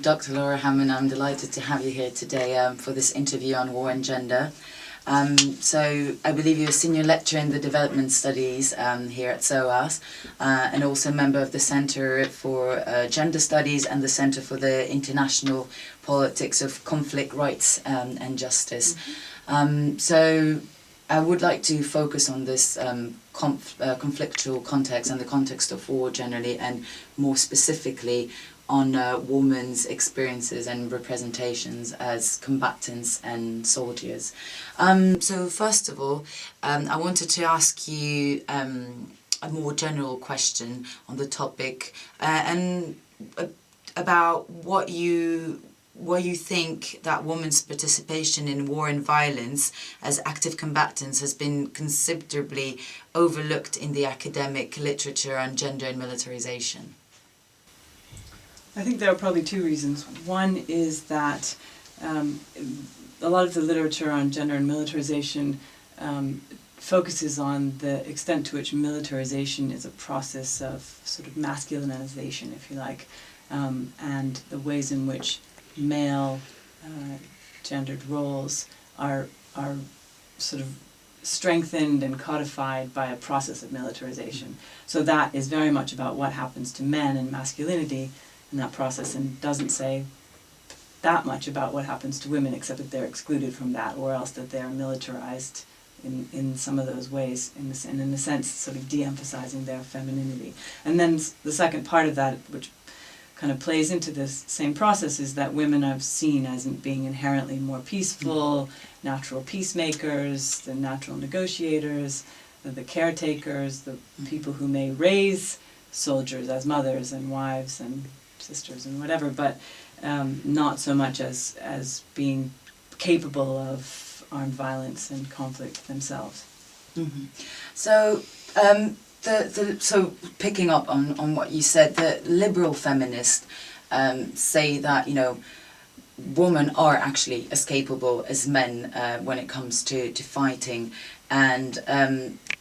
Dr. Laura Hammond. I'm delighted to have you here today for this interview on war and gender. So I believe you're a senior lecturer in the development studies here at SOAS, and also a member of the Centre for Gender Studies and the Centre for the International Politics of Conflict, Rights and Justice. So I would like to focus on this conflictual context and the context of war generally, and more specifically on women's experiences and representations as combatants and soldiers. So first of all, I wanted to ask you a more general question on the topic and about what you think that women's participation in war and violence as active combatants has been considerably overlooked in the academic literature on gender and militarization. I think there are probably two reasons. One is that a lot of the literature on gender and militarization focuses on the extent to which militarization is a process of sort of masculinization, if you like, and the ways in which male gendered roles are sort of strengthened and codified by a process of militarization. So that is very much about what happens to men and masculinity in that process, and doesn't say that much about what happens to women, except that they're excluded from that, or else that they're militarized in some of those ways, and in a sense sort of de-emphasizing their femininity. And then the second part of that, which kind of plays into this same process, is that women are seen as being inherently more peaceful, natural peacemakers, the natural negotiators, the caretakers, the people who may raise soldiers as mothers and wives and sisters and whatever, but not so much as being capable of armed violence and conflict themselves. Mm-hmm. So so picking up on what you said, the liberal feminists say that, you know, women are actually as capable as men when it comes to fighting, and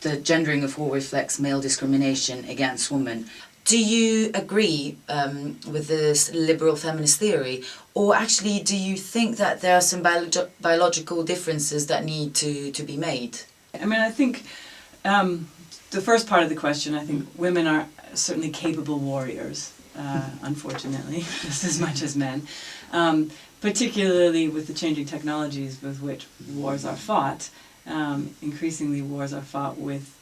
the gendering of war reflects male discrimination against women. Do you agree with this liberal feminist theory, or actually do you think that there are some biological differences that need to be made? I mean, I think the first part of the question, I think women are certainly capable warriors, unfortunately, just as much as men, particularly with the changing technologies with which wars are fought. Increasingly wars are fought with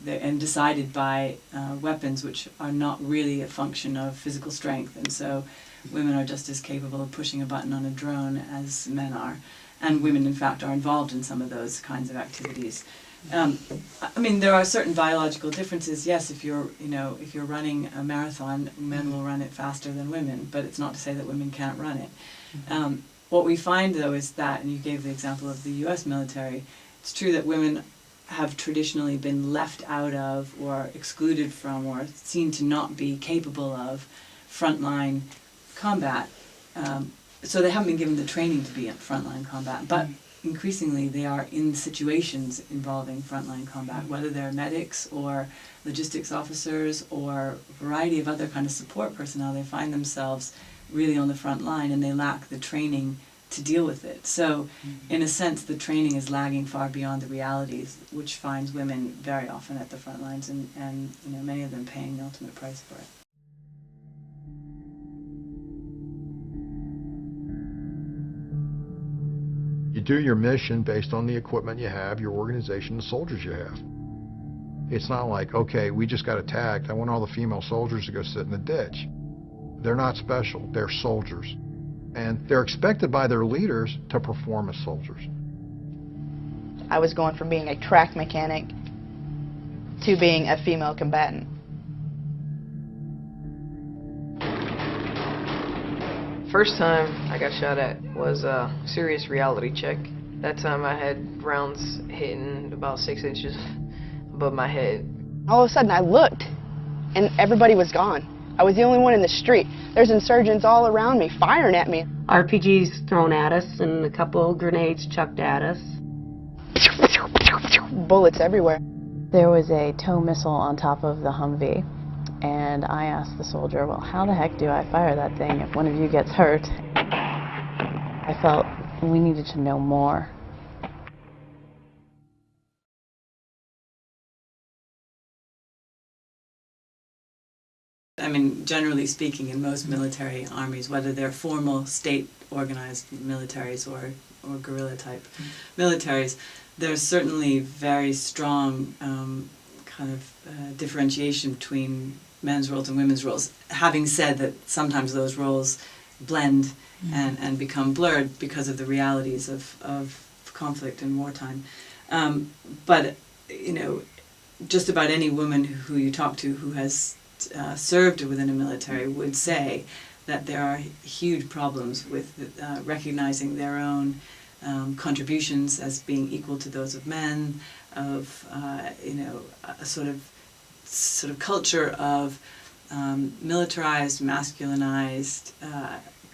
and decided by weapons which are not really a function of physical strength, and so women are just as capable of pushing a button on a drone as men are, and women in fact are involved in some of those kinds of activities. I mean, there are certain biological differences. Yes, if you're running a marathon, men will run it faster than women, but it's not to say that women can't run it. What we find though is that, and you gave the example of the US military, it's true that women have traditionally been left out of or excluded from or seen to not be capable of frontline combat. So they haven't been given the training to be in frontline combat, but increasingly they are in situations involving frontline combat, whether they're medics or logistics officers or a variety of other kind of support personnel. They find themselves really on the front line, and they lack the training to deal with it. So in a sense, the training is lagging far beyond the realities, which finds women very often at the front lines, and you know, many of them paying the ultimate price for it. You do your mission based on the equipment you have, your organization, the soldiers you have. It's not like, okay, we just got attacked, I want all the female soldiers to go sit in the ditch. They're not special, they're soldiers. And they're expected by their leaders to perform as soldiers. I was going from being a track mechanic to being a female combatant. First time I got shot at was a serious reality check. That time I had rounds hitting about 6 inches above my head. All of a sudden I looked and everybody was gone. I was the only one in the street. There's insurgents all around me, firing at me. RPGs thrown at us and a couple grenades chucked at us. Bullets everywhere. There was a tow missile on top of the Humvee, And I asked the soldier, well, how the heck do I fire that thing if one of you gets hurt? I felt we needed to know more. I mean, generally speaking, in most military armies, whether they're formal state-organized militaries or guerrilla-type militaries, there's certainly very strong kind of differentiation between men's roles and women's roles. Having said that, sometimes those roles blend and become blurred because of the realities of conflict in wartime. But, you know, just about any woman who you talk to who has served within a military would say that there are huge problems with recognizing their own contributions as being equal to those of men, of you know, a sort of culture of militarized, masculinized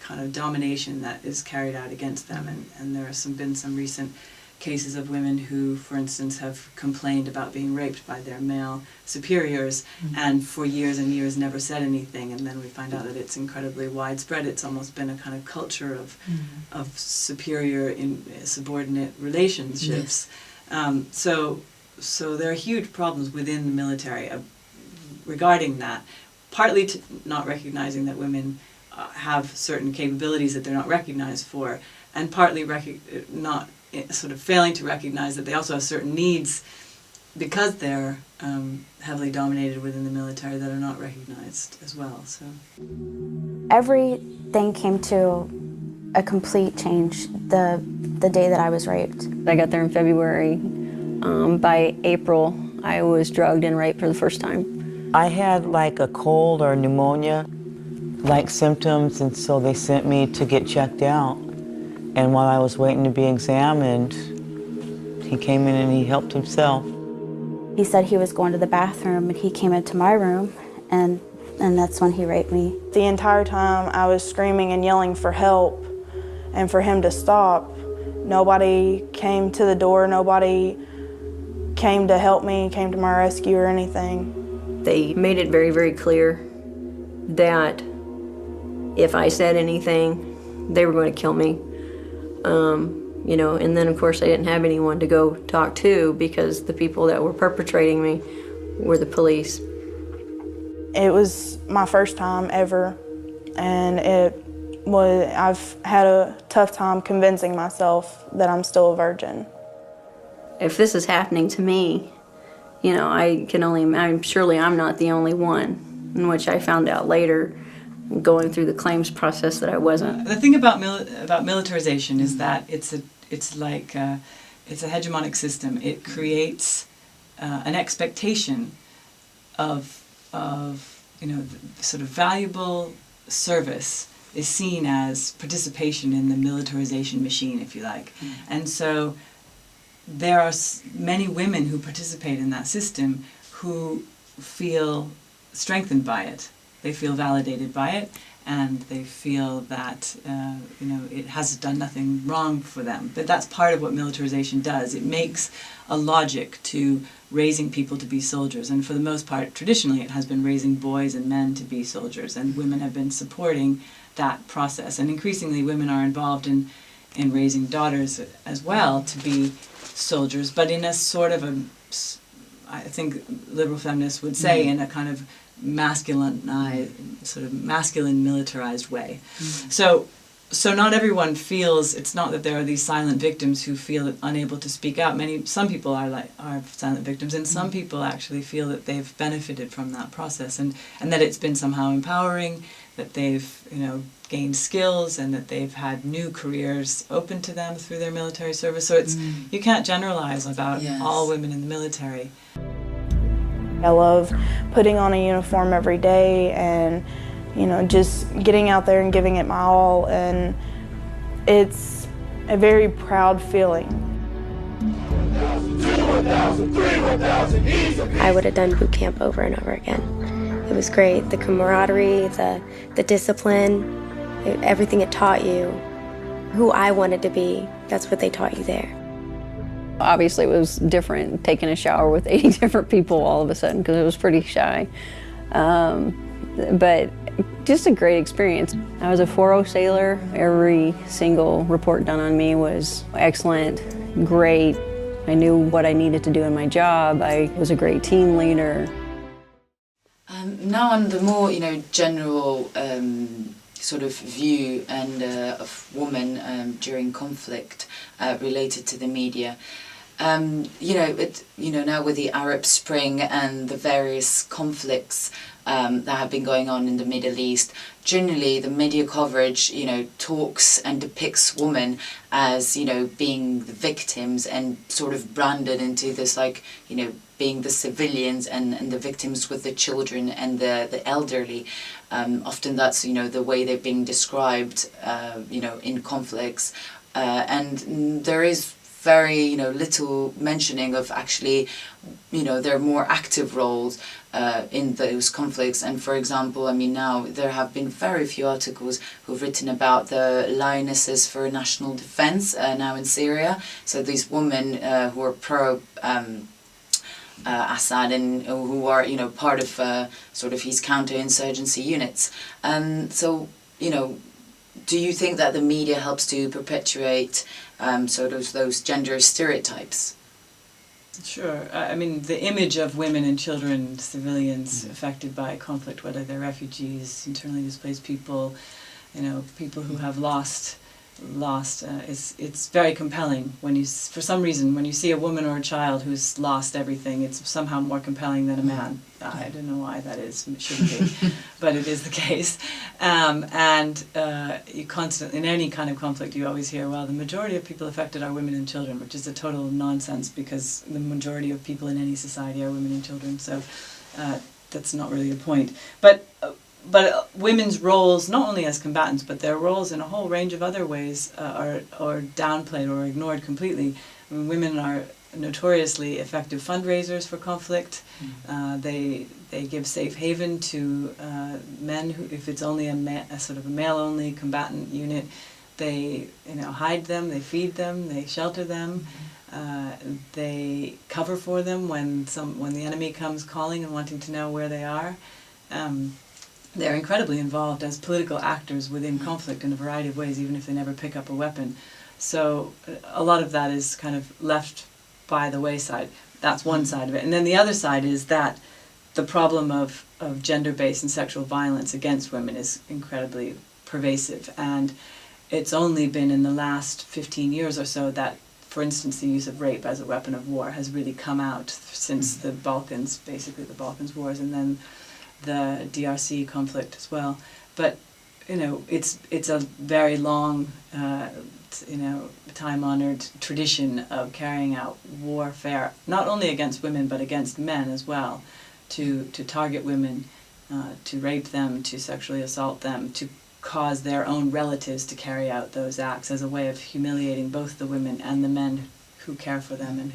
kind of domination that is carried out against them, and there have been some recent cases of women who, for instance, have complained about being raped by their male superiors and for years and years never said anything, and then we find out that it's incredibly widespread. It's almost been a kind of culture of superior in subordinate relationships. Yes. So there are huge problems within the military regarding that, partly to not recognizing that women have certain capabilities that they're not recognized for, and partly not sort of failing to recognize that they also have certain needs because they're heavily dominated within the military that are not recognized as well. So everything came to a complete change the day that I was raped. I got there in February. By April, I was drugged and raped for the first time. I had like a cold or pneumonia-like symptoms, and so they sent me to get checked out. And while I was waiting to be examined, he came in and he helped himself. He said he was going to the bathroom, and he came into my room, and that's when he raped me. The entire time I was screaming and yelling for help and for him to stop. Nobody came to the door, nobody came to help me, came to my rescue or anything. They made it very, very clear that if I said anything, they were going to kill me. You know, and then of course I didn't have anyone to go talk to because the people that were perpetrating me were the police. It was my first time ever, and I've had a tough time convincing myself that I'm still a virgin. If this is happening to me, you know, surely I'm not the only one, in which I found out later, going through the claims process, that I wasn't. The thing about militarization is that it's a hegemonic system. It creates an expectation of you know, sort of valuable service is seen as participation in the militarization machine, if you like. And so there are many women who participate in that system who feel strengthened by it. They feel validated by it, and they feel that you know, it has done nothing wrong for them. But that's part of what militarization does. It makes a logic to raising people to be soldiers, and for the most part, traditionally, it has been raising boys and men to be soldiers, and women have been supporting that process. And increasingly, women are involved in raising daughters as well to be soldiers, but in a sort of a, I think liberal feminists would say, in a kind of masculine militarized way. So not everyone feels, it's not that there are these silent victims who feel unable to speak out. Some people are silent victims, and some people actually feel that they've benefited from that process, and that it's been somehow empowering, that they've, you know, gained skills, and that they've had new careers open to them through their military service. So it's you can't generalize about all women in the military. I love putting on a uniform every day and, you know, just getting out there and giving it my all, and it's a very proud feeling. I would have done boot camp over and over again. It was great. The camaraderie, the discipline, everything it taught you. Who I wanted to be, that's what they taught you there. Obviously, it was different taking a shower with 80 different people all of a sudden, because it was pretty shy. But just a great experience. I was a 4.0 sailor. Every single report done on me was excellent, great. I knew what I needed to do in my job. I was a great team leader. Now on the more, general sort of view and of women during conflict related to the media. Now with the Arab Spring and the various conflicts that have been going on in the Middle East, generally the media coverage, talks and depicts women as, being the victims and sort of branded into this, being the civilians and the victims with the children and the elderly. Often that's, the way they're being described, in conflicts. And there is very, little mentioning of actually, their more active roles in those conflicts. And for example, now there have been very few articles who've written about the Lionesses for National Defense now in Syria. So these women who are pro Assad and who are, part of sort of his counterinsurgency units. So, do you think that the media helps to perpetuate sort of those gender stereotypes? Sure. The image of women and children, civilians affected by conflict, whether they're refugees, internally displaced people, people who have lost, it's very compelling when for some reason, when you see a woman or a child who's lost everything, it's somehow more compelling than a man. I don't know why that is, it shouldn't be, but it is the case. You constantly, in any kind of conflict, you always hear, well, the majority of people affected are women and children, which is a total nonsense because the majority of people in any society are women and children, so that's not really the point. But women's roles, not only as combatants, but their roles in a whole range of other ways are downplayed or ignored completely. Women are notoriously effective fundraisers for conflict. They give safe haven to men who, if it's only a sort of a male-only combatant unit, they hide them, they feed them, they shelter them. They cover for them when the enemy comes calling and wanting to know where they are. They're incredibly involved as political actors within conflict in a variety of ways, even if they never pick up a weapon. So a lot of that is kind of left by the wayside. That's one side of it. And then the other side is that the problem of gender-based and sexual violence against women is incredibly pervasive. And it's only been in the last 15 years or so that, for instance, the use of rape as a weapon of war has really come out since the Balkans, basically the Balkans Wars, and then the DRC conflict as well. But it's a very long time-honored tradition of carrying out warfare, not only against women but against men as well, to target women, to rape them, to sexually assault them, to cause their own relatives to carry out those acts as a way of humiliating both the women and the men who care for them and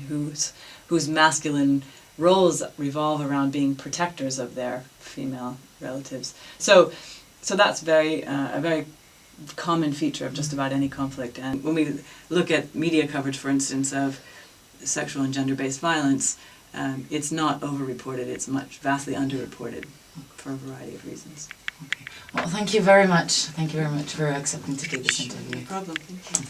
whose masculine roles revolve around being protectors of their female relatives. So that's a very common feature of just about any conflict. And when we look at media coverage, for instance, of sexual and gender-based violence, it's not overreported, it's vastly underreported for a variety of reasons. Okay. Well, thank you very much. Thank you very much for accepting to do this interview. No problem. Thank you.